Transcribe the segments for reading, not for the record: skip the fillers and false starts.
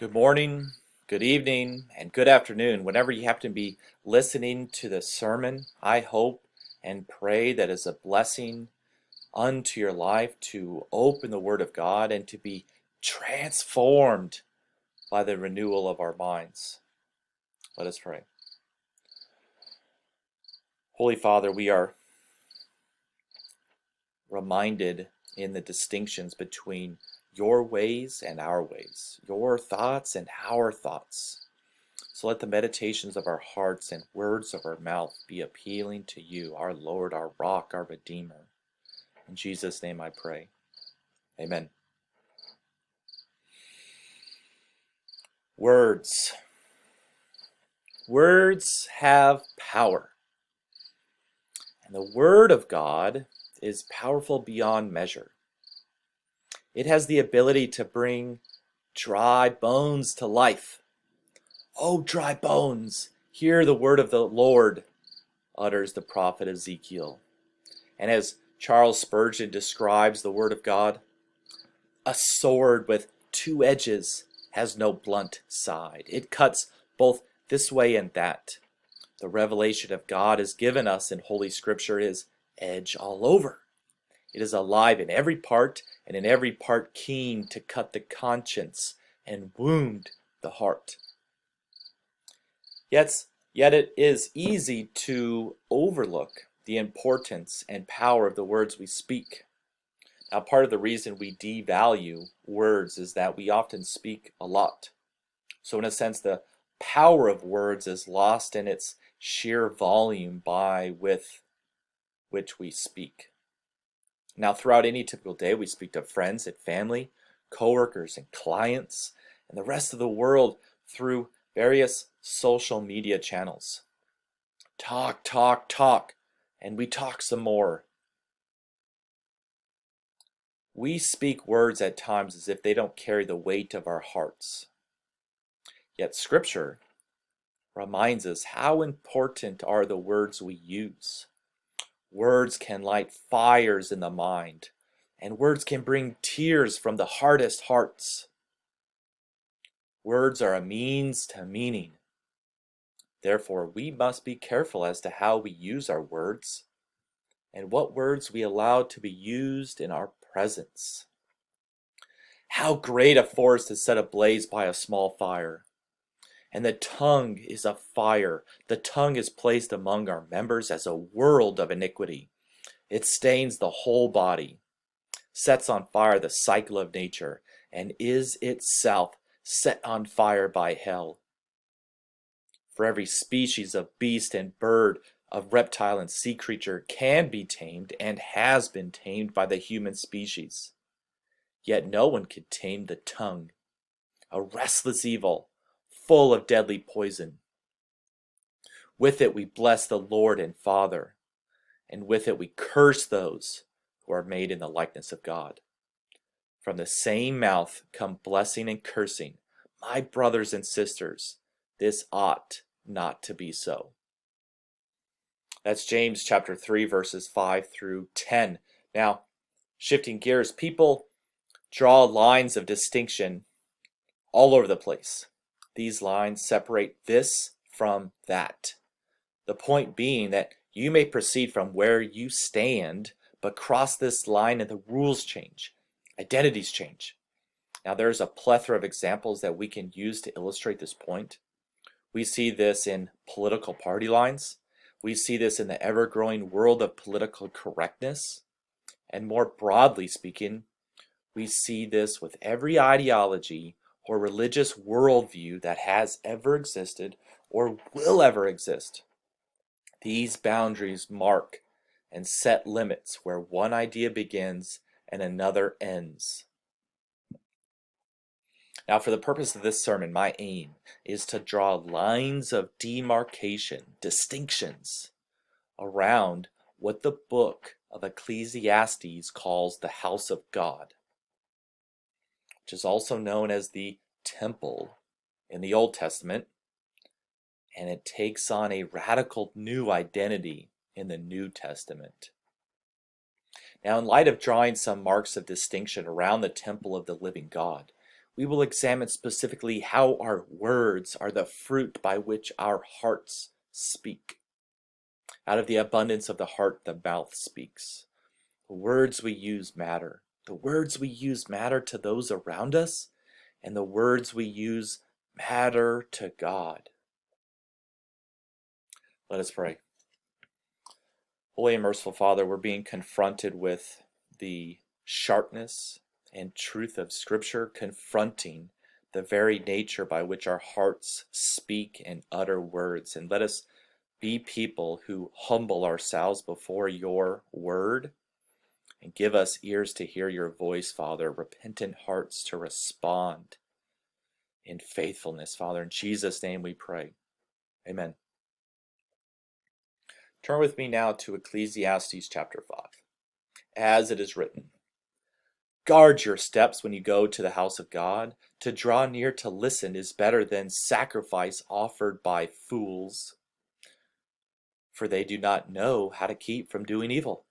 Good morning, good evening, and good afternoon. Whenever you happen to be listening to the sermon, I hope and pray that is a blessing unto your life to open the Word of God and to be transformed by the renewal of our minds. Let us pray. Holy Father, we are reminded in the distinctions between your ways and our ways, your thoughts and our thoughts. So let the meditations of our hearts and words of our mouth be appealing to you, our Lord, our rock, our Redeemer. In Jesus' name I pray. Amen. Words. Words have power. And the Word of God is powerful beyond measure. It has the ability to bring dry bones to life. Oh, dry bones, hear the word of the Lord, utters the prophet Ezekiel. And as Charles Spurgeon describes the word of God, a sword with two edges has no blunt side. It cuts both this way and that. The revelation of God is given us in Holy Scripture is edge all over. It is alive in every part, and in every part keen to cut the conscience and wound the heart. Yet it is easy to overlook the importance and power of the words we speak. Now, part of the reason we devalue words is that we often speak a lot. So in a sense, the power of words is lost in its sheer volume with which we speak. Now, throughout any typical day, we speak to friends and family, coworkers and clients, and the rest of the world through various social media channels. Talk, talk, talk, and we talk some more. We speak words at times as if they don't carry the weight of our hearts. Yet Scripture reminds us how important are the words we use. Words can light fires in the mind, and words can bring tears from the hardest hearts. Words are a means to meaning. Therefore, we must be careful as to how we use our words and what words we allow to be used in our presence. How great a forest is set ablaze by a small fire. And the tongue is a fire. The tongue is placed among our members as a world of iniquity. It stains the whole body, sets on fire the cycle of nature, and is itself set on fire by hell. For every species of beast and bird, of reptile and sea creature can be tamed and has been tamed by the human species. Yet no one could tame the tongue, a restless evil, full of deadly poison. With it we bless the Lord and Father, and with it we curse those who are made in the likeness of God. From the same mouth come blessing and cursing. My brothers and sisters, this ought not to be so. That's James chapter 3, verses 5 through 10. Now, shifting gears, people draw lines of distinction all over the place. These lines separate this from that. The point being that you may proceed from where you stand, but cross this line and the rules change. Identities change. Now, there's a plethora of examples that we can use to illustrate this point. We see this in political party lines. We see this in the ever-growing world of political correctness. And more broadly speaking, we see this with every ideology or religious worldview that has ever existed or will ever exist. These boundaries mark and set limits where one idea begins and another ends. Now, for the purpose of this sermon, my aim is to draw lines of demarcation, distinctions, around what the book of Ecclesiastes calls the house of God, which is also known as the temple in the Old Testament, and it takes on a radical new identity in the New Testament. Now, in light of drawing some marks of distinction around the temple of the living God, We will examine specifically how our words are the fruit by which our hearts speak. Out of the abundance of the heart, the mouth speaks. The words we use matter. The words we use matter to those around us, and the words we use matter to God. Let us pray. Holy and merciful Father, we're being confronted with the sharpness and truth of Scripture, confronting the very nature by which our hearts speak and utter words. And let us be people who humble ourselves before your word, and give us ears to hear your voice, Father, repentant hearts to respond in faithfulness, Father. In Jesus' name we pray. Amen. Turn with me now to Ecclesiastes chapter 5. As it is written, guard your steps when you go to the house of God. To draw near to listen is better than sacrifice offered by fools, for they do not know how to keep from doing evil.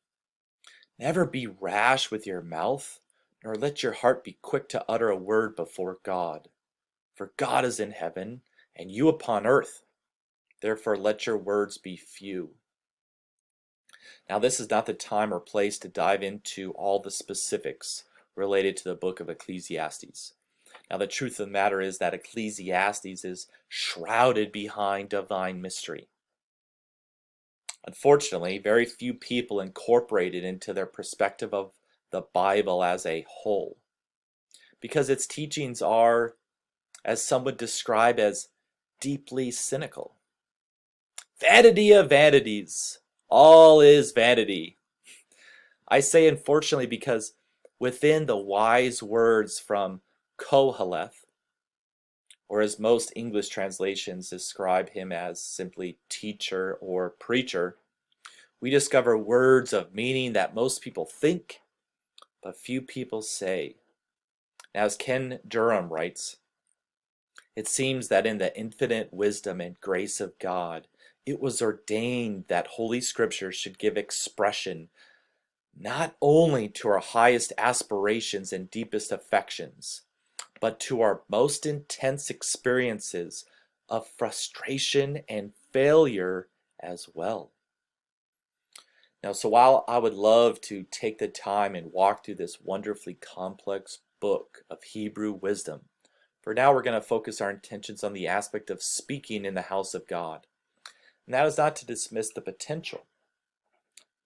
Never be rash with your mouth, nor let your heart be quick to utter a word before God. For God is in heaven, and you upon earth. Therefore let your words be few. Now this is not the time or place to dive into all the specifics related to the book of Ecclesiastes. Now the truth of the matter is that Ecclesiastes is shrouded behind divine mystery. Unfortunately, very few people incorporate it into their perspective of the Bible as a whole, because its teachings are, as some would describe, as deeply cynical. Vanity of vanities, all is vanity. I say unfortunately because within the wise words from Koheleth, or as most English translations describe him as simply teacher or preacher, we discover words of meaning that most people think, but few people say. Now, as Ken Durham writes, it seems that in the infinite wisdom and grace of God, it was ordained that Holy Scripture should give expression not only to our highest aspirations and deepest affections, but to our most intense experiences of frustration and failure as well. Now, so while I would love to take the time and walk through this wonderfully complex book of Hebrew wisdom, for now we're going to focus our intentions on the aspect of speaking in the house of God. And that is not to dismiss the potential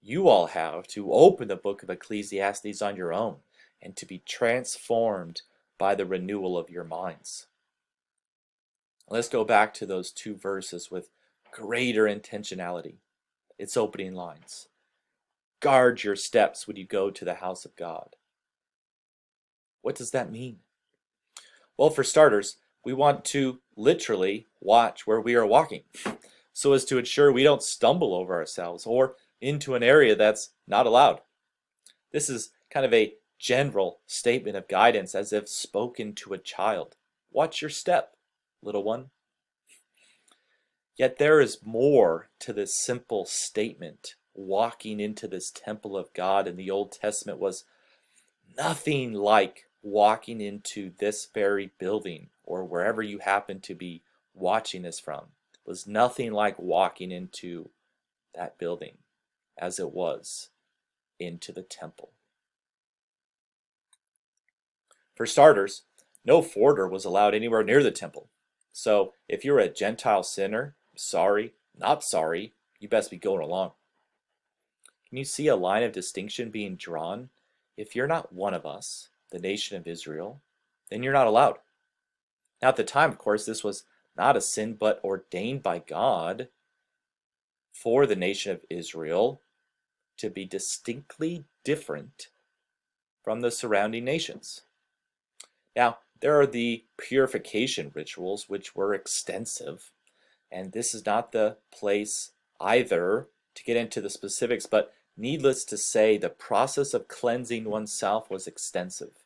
you all have to open the book of Ecclesiastes on your own and to be transformed by the renewal of your minds. Let's go back to those two verses with greater intentionality. Its opening lines. Guard your steps when you go to the house of God. What does that mean? Well, for starters, we want to literally watch where we are walking so as to ensure we don't stumble over ourselves or into an area that's not allowed. This is kind of a general statement of guidance as if spoken to a child. Watch your step, little one. Yet there is more to this simple statement. Walking into this temple of God in the Old Testament was nothing like walking into this very building or wherever you happen to be watching this from. It was nothing like walking into that building as it was into the temple. For starters, no foreigner was allowed anywhere near the temple. So if you're a Gentile sinner, sorry, not sorry, you best be going along. Can you see a line of distinction being drawn? If you're not one of us, the nation of Israel, then you're not allowed. Now at the time, of course, this was not a sin, but ordained by God for the nation of Israel to be distinctly different from the surrounding nations. Now, there are the purification rituals, which were extensive, and this is not the place either to get into the specifics, but needless to say, the process of cleansing oneself was extensive.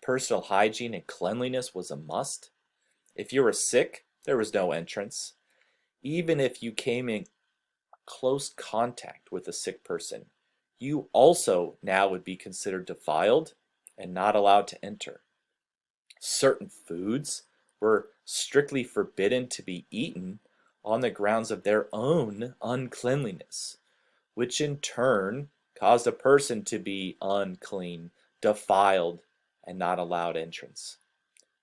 Personal hygiene and cleanliness was a must. If you were sick, there was no entrance. Even if you came in close contact with a sick person, you also now would be considered defiled and not allowed to enter. Certain foods were strictly forbidden to be eaten on the grounds of their own uncleanliness, which in turn caused a person to be unclean, defiled, and not allowed entrance.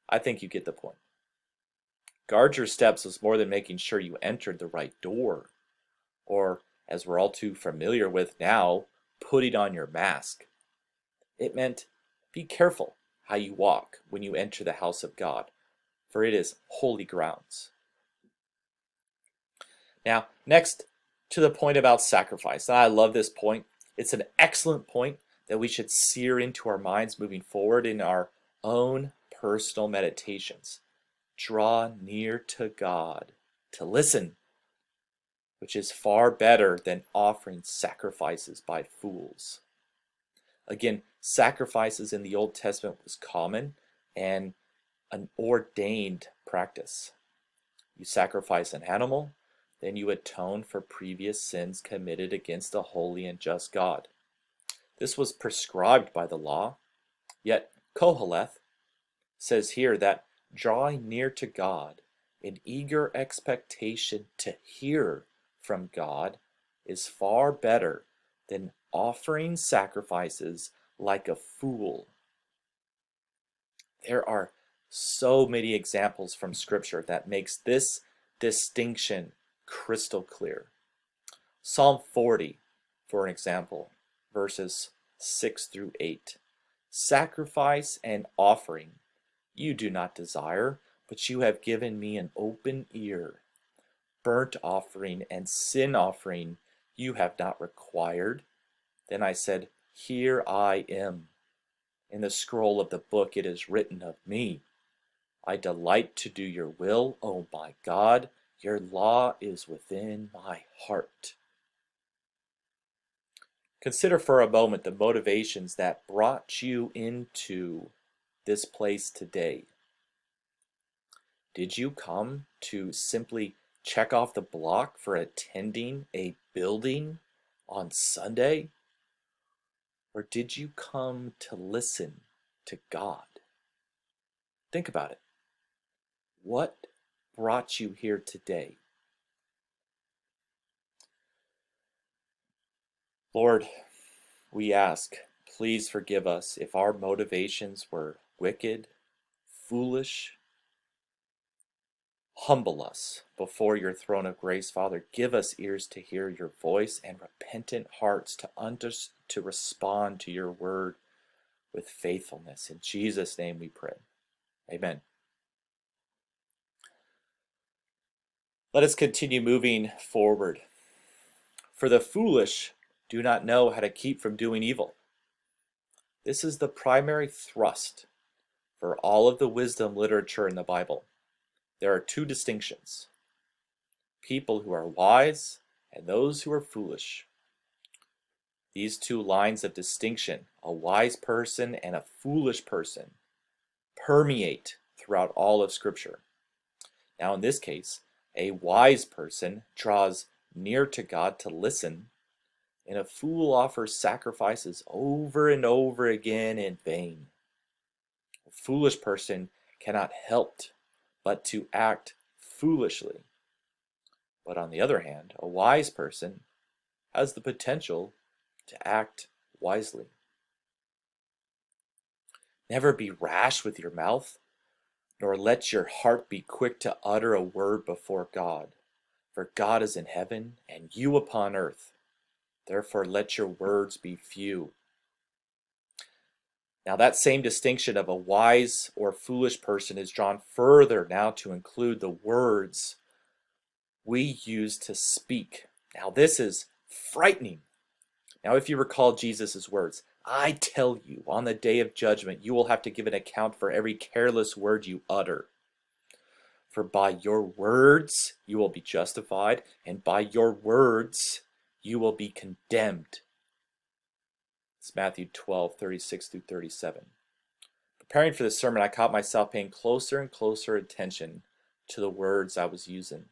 I think you get the point. Guard your steps was more than making sure you entered the right door, or, as we're all too familiar with now, putting on your mask. It meant be careful how you walk when you enter the house of God, for it is holy grounds. Now, next to the point about sacrifice. I love this point. It's an excellent point that we should sear into our minds moving forward in our own personal meditations. Draw near to God to listen, which is far better than offering sacrifices by fools. Again, sacrifices in the Old Testament was common and an ordained practice. You sacrifice an animal, then you atone for previous sins committed against a holy and just God. This was prescribed by the law, yet Koheleth says here that drawing near to God in eager expectation to hear from God is far better than offering sacrifices like a fool. There are so many examples from Scripture that makes this distinction crystal clear. Psalm 40, for an example, verses 6 through 8. Sacrifice and offering you do not desire, but you have given me an open ear. Burnt offering and sin offering you have not required. Then I said, here I am. In the scroll of the book it is written of me. I delight to do your will, O my God. Your law is within my heart. Consider for a moment the motivations that brought you into this place today. Did you come to simply check off the block for attending a building on Sunday? Or did you come to listen to God? Think about it. What brought you here today? Lord, we ask, please forgive us if our motivations were wicked, foolish. Humble us before your throne of grace, Father. Give us ears to hear your voice and repentant hearts to respond to your word with faithfulness. In Jesus' name we pray. Amen. Let us continue moving forward. For the foolish do not know how to keep from doing evil. This is the primary thrust for all of the wisdom literature in the Bible. There are two distinctions: people who are wise and those who are foolish. These two lines of distinction, a wise person and a foolish person, permeate throughout all of Scripture. Now in this case, a wise person draws near to God to listen, and a fool offers sacrifices over and over again in vain. A foolish person cannot help but to act foolishly. But on the other hand, a wise person has the potential to act wisely. Never be rash with your mouth, nor let your heart be quick to utter a word before God. For God is in heaven, and you upon earth. Therefore let your words be few. Now that same distinction of a wise or foolish person is drawn further now to include the words we use to speak. Now this is frightening. Now if you recall Jesus' words, I tell you, on the day of judgment, you will have to give an account for every careless word you utter. For by your words you will be justified, and by your words you will be condemned. It's Matthew 12:36 through 37. Preparing for this sermon, I caught myself paying closer and closer attention to the words I was using.